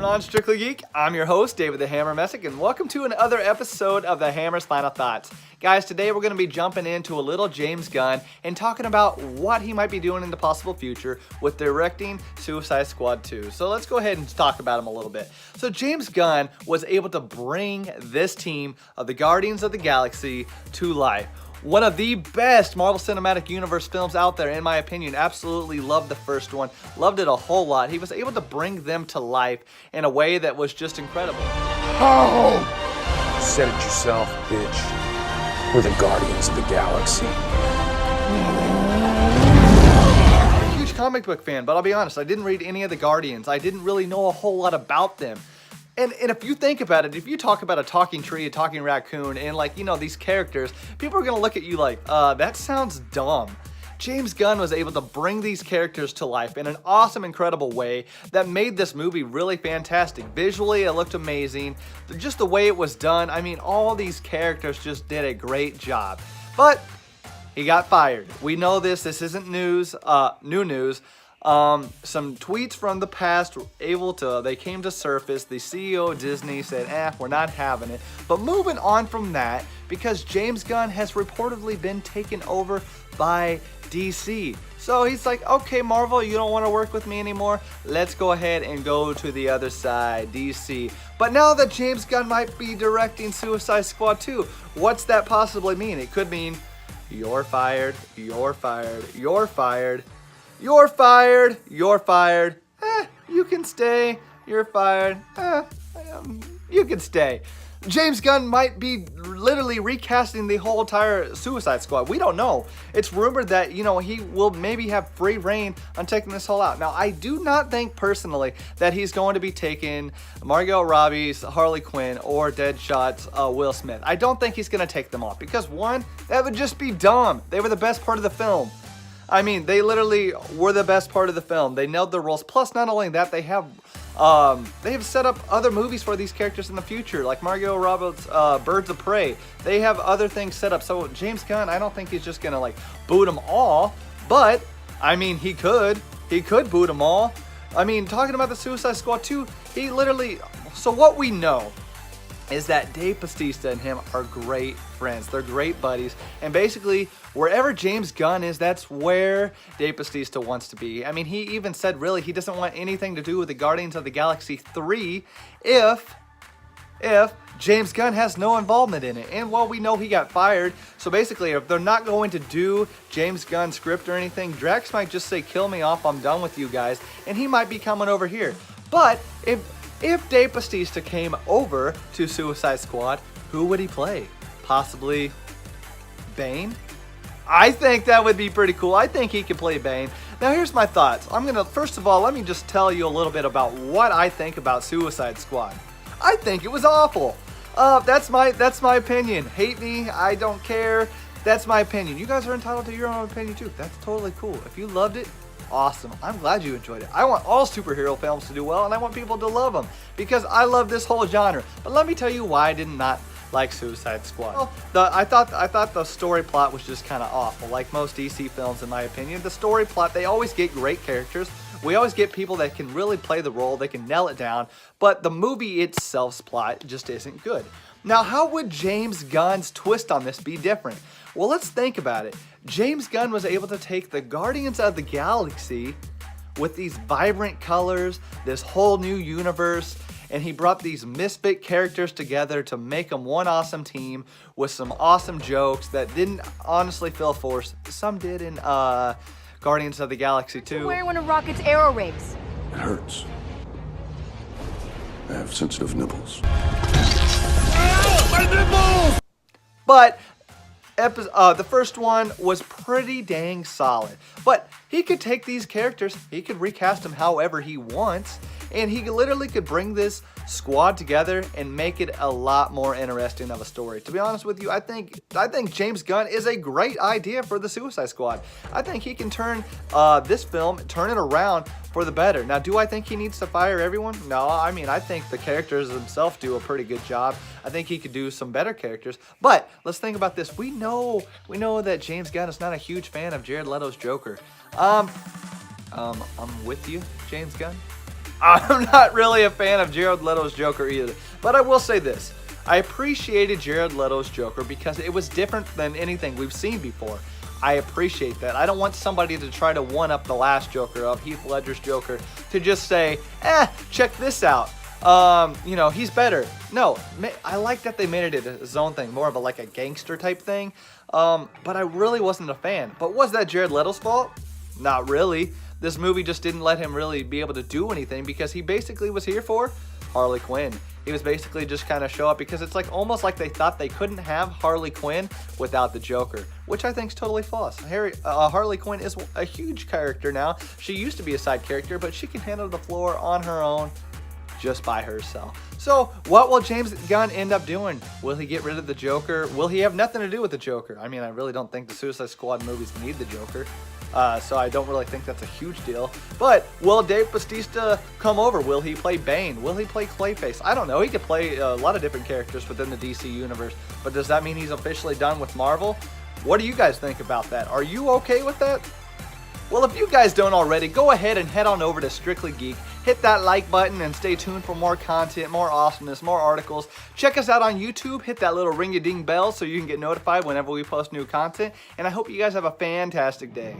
on Strictly Geek? I'm your host, David the Hammer Messick, and welcome to another episode of the Hammer's Final Thoughts. Guys, today we're going to be jumping into a little James Gunn and talking about what he might be doing in the possible future with directing Suicide Squad 2. So let's go ahead and talk about him a little bit. So James Gunn was able to bring this team of the Guardians of the Galaxy to life. One of the best Marvel Cinematic Universe films out there, in my opinion. Absolutely loved the first one. Loved it a whole lot. He was able to bring them to life in a way that was just incredible. Oh! You said it yourself, bitch. We're the Guardians of the Galaxy. I'm a huge comic book fan, but I'll be honest, I didn't read any of the Guardians. I didn't really know a whole lot about them. And if you think about it, if you talk about a talking tree, a talking raccoon, and these characters, people are going to look at you like, that sounds dumb. James Gunn was able to bring these characters to life in an awesome, incredible way that made this movie really fantastic. Visually, it looked amazing. Just the way it was done, I mean, all these characters just did a great job. But he got fired. We know this. This isn't news, new news. Some tweets from the past they came to surface. The CEO of Disney said, we're not having it. But moving on from that, because James Gunn has reportedly been taken over by DC. So he's like, okay, Marvel, you don't want to work with me anymore. Let's go ahead and go to the other side, DC. But now that James Gunn might be directing Suicide Squad 2, what's that possibly mean? It could mean you're fired, you're fired, you're fired. You're fired. You're fired. You can stay. You're fired. You can stay. James Gunn might be literally recasting the whole entire Suicide Squad. We don't know. It's rumored that, he will maybe have free reign on taking this whole out. Now, I do not think personally that he's going to be taking Margot Robbie's Harley Quinn or Deadshot's Will Smith. I don't think he's going to take them off because, one, that would just be dumb. They were the best part of the film. I mean, they literally were the best part of the film. They nailed their roles. Plus, not only that, they have set up other movies for these characters in the future, like Margot Robbie's Birds of Prey. They have other things set up. So James Gunn, I don't think he's just gonna boot them all. But I mean, he could boot them all. I mean, talking about the Suicide Squad 2, he literally. So what we know is that Dave Bautista and him are great friends. They're great buddies. And basically, wherever James Gunn is, that's where Dave Bautista wants to be. I mean, he even said, really, he doesn't want anything to do with the Guardians of the Galaxy 3 if James Gunn has no involvement in it. And, well, we know he got fired. So basically, if they're not going to do James Gunn's script or anything, Drax might just say, kill me off, I'm done with you guys. And he might be coming over here. But if Dave Bautista came over to Suicide Squad, who would he play? Possibly Bane? I think that would be pretty cool. I think he could play Bane. Now here's my thoughts. First of all, let me just tell you a little bit about what I think about Suicide Squad. I think it was awful. That's my opinion. Hate me, I don't care. That's my opinion. You guys are entitled to your own opinion too. That's totally cool. If you loved it, awesome. I'm glad you enjoyed it. I want all superhero films to do well, and I want people to love them because I love this whole genre. But let me tell you why I did not like Suicide Squad. Well, I thought the story plot was just kind of awful. Like most DC films, in my opinion, the story plot, they always get great characters. We always get people that can really play the role. They can nail it down. But the movie itself's plot just isn't good. Now, how would James Gunn's twist on this be different? Well, let's think about it. James Gunn was able to take the Guardians of the Galaxy with these vibrant colors, this whole new universe, and he brought these misfit characters together to make them one awesome team with some awesome jokes that didn't honestly feel forced. Some did in Guardians of the Galaxy 2. Wearing one of Rocket's arrow rings. It hurts. I have sensitive nipples. My nipples! But the first one was pretty dang solid. But he could take these characters, he could recast them however he wants, and he literally could bring this squad together and make it a lot more interesting of a story. To be honest with you, I think James Gunn is a great idea for the Suicide Squad. I think he can turn this film, turn it around for the better. Now, do I think he needs to fire everyone? No, I mean, I think the characters themselves do a pretty good job. I think he could do some better characters. But let's think about this. We know that James Gunn is not a huge fan of Jared Leto's Joker. I'm with you, James Gunn. I'm not really a fan of Jared Leto's Joker either. But I will say this. I appreciated Jared Leto's Joker because it was different than anything we've seen before. I appreciate that. I don't want somebody to try to one-up the last Joker of Heath Ledger's Joker to just say, check this out. You know, he's better. No, I like that they made it his own thing, more of a like a gangster type thing. But I really wasn't a fan. But was that Jared Leto's fault? Not really. This movie just didn't let him really be able to do anything because he basically was here for Harley Quinn. He was basically just kind of show up because it's like almost like they thought they couldn't have Harley Quinn without the Joker, which I think is totally false. Harley Quinn is a huge character now. She used to be a side character, but she can handle the floor on her own just by herself. So what will James Gunn end up doing? Will he get rid of the Joker? Will he have nothing to do with the Joker? I mean, I really don't think the Suicide Squad movies need the Joker. So I don't really think that's a huge deal. But will Dave Bautista come over? Will he play Bane? Will he play Clayface? I don't know. He could play a lot of different characters within the DC universe. But does that mean he's officially done with Marvel? What do you guys think about that? Are you okay with that? Well, if you guys don't already, go ahead and head on over to Strictly Geek. Hit that like button and stay tuned for more content, more awesomeness, more articles. Check us out on YouTube. Hit that little ring-a-ding bell so you can get notified whenever we post new content. And I hope you guys have a fantastic day.